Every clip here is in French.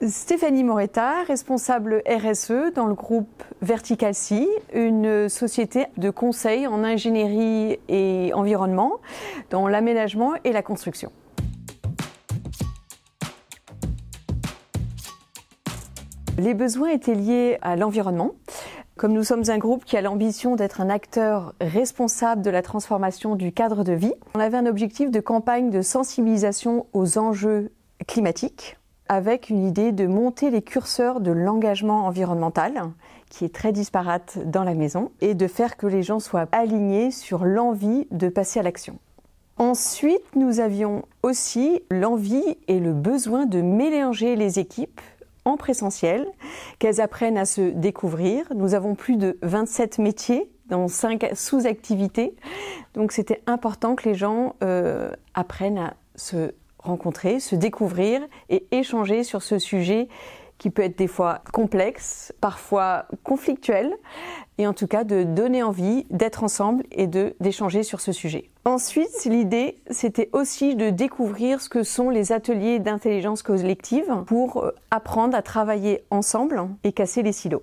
Stéphanie Moretta, responsable RSE dans le groupe Verticalcy, une société de conseil en ingénierie et environnement dans l'aménagement et la construction. Les besoins étaient liés à l'environnement. Comme nous sommes un groupe qui a l'ambition d'être un acteur responsable de la transformation du cadre de vie, on avait un objectif de campagne de sensibilisation aux enjeux climatiques, avec une idée de monter les curseurs de l'engagement environnemental, qui est très disparate dans la maison, et de faire que les gens soient alignés sur l'envie de passer à l'action. Ensuite, nous avions aussi l'envie et le besoin de mélanger les équipes en présentiel, qu'elles apprennent à se découvrir. Nous avons plus de 27 métiers dans 5 sous-activités, donc c'était important que les gens apprennent à se rencontrer, se découvrir et échanger sur ce sujet qui peut être des fois complexe, parfois conflictuel, et en tout cas de donner envie d'être ensemble et d'échanger sur ce sujet. Ensuite, l'idée, c'était aussi de découvrir ce que sont les ateliers d'intelligence collective pour apprendre à travailler ensemble et casser les silos.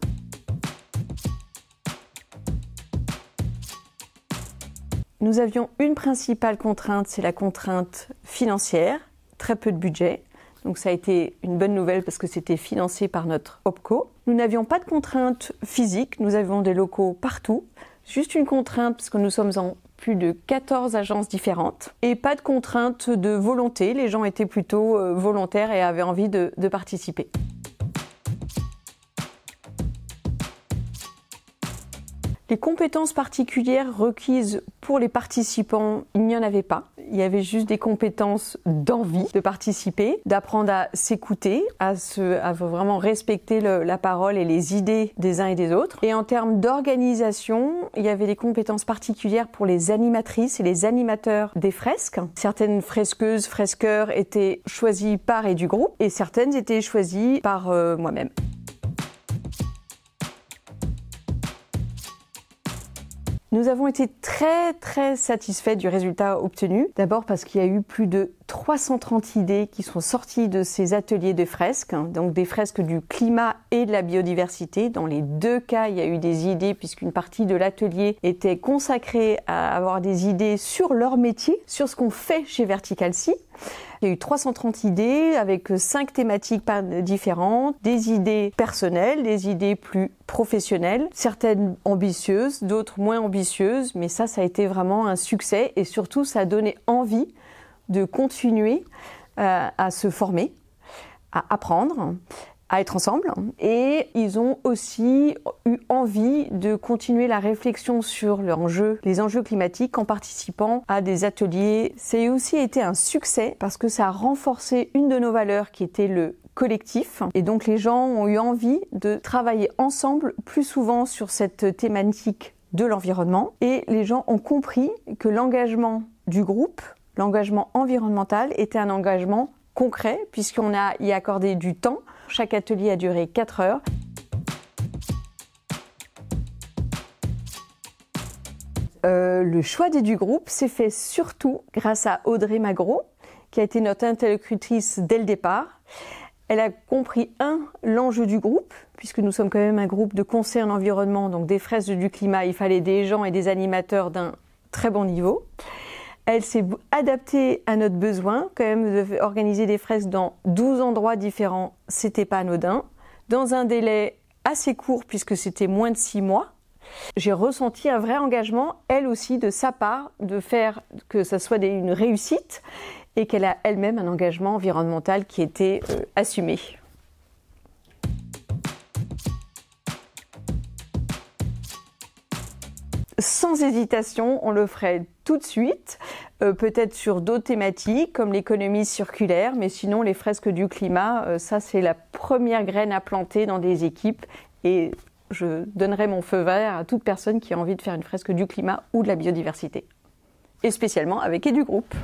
Nous avions une principale contrainte, c'est la contrainte financière, très peu de budget. Donc ça a été une bonne nouvelle parce que c'était financé par notre OPCO. Nous n'avions pas de contrainte physique, nous avions des locaux partout. Juste une contrainte parce que nous sommes en plus de 14 agences différentes. Et pas de contrainte de volonté, les gens étaient plutôt volontaires et avaient envie de participer. Les compétences particulières requises pour les participants, il n'y en avait pas. Il y avait juste des compétences d'envie de participer, d'apprendre à s'écouter, à vraiment respecter la parole et les idées des uns et des autres. Et en termes d'organisation, il y avait des compétences particulières pour les animatrices et les animateurs des fresques. Certaines fresqueuses, fresqueurs étaient choisis par et du groupe et certaines étaient choisies par moi-même. Nous avons été très satisfaits du résultat obtenu. D'abord parce qu'il y a eu plus de 330 idées qui sont sorties de ces ateliers de fresques, donc des fresques du climat et de la biodiversité. Dans les deux cas, il y a eu des idées puisqu'une partie de l'atelier était consacrée à avoir des idées sur leur métier, sur ce qu'on fait chez Verticalcy. Il y a eu 330 idées avec 5 thématiques différentes, des idées personnelles, des idées plus professionnelles, certaines ambitieuses, d'autres moins ambitieuses, mais ça a été vraiment un succès et surtout ça a donné envie de continuer à se former, à apprendre, à être ensemble. Et ils ont aussi eu envie de continuer la réflexion sur les enjeux climatiques en participant à des ateliers. Ça a aussi été un succès parce que ça a renforcé une de nos valeurs qui était le collectif. Et donc les gens ont eu envie de travailler ensemble plus souvent sur cette thématique de l'environnement. Et les gens ont compris que l'engagement du groupe, l'engagement environnemental, était un engagement concret puisqu'on a y accordé du temps. Chaque atelier a duré 4 heures. Le choix du groupe s'est fait surtout grâce à Audrey Magro, qui a été notre interlocutrice dès le départ. Elle a compris, l'enjeu du groupe, puisque nous sommes quand même un groupe de conseil en environnement, donc des fresques du climat, il fallait des gens et des animateurs d'un très bon niveau. Elle s'est adaptée à notre besoin, quand même, d'organiser des fresques dans 12 endroits différents, c'était pas anodin. Dans un délai assez court, puisque c'était moins de 6 mois. J'ai ressenti un vrai engagement, elle aussi, de sa part, de faire que ça soit une réussite et qu'elle a elle-même un engagement environnemental qui était assumé. Sans hésitation, on le ferait tout de suite, peut-être sur d'autres thématiques comme l'économie circulaire, mais sinon les fresques du climat, ça c'est la première graine à planter dans des équipes et je donnerai mon feu vert à toute personne qui a envie de faire une fresque du climat ou de la biodiversité, et spécialement avec du groupe.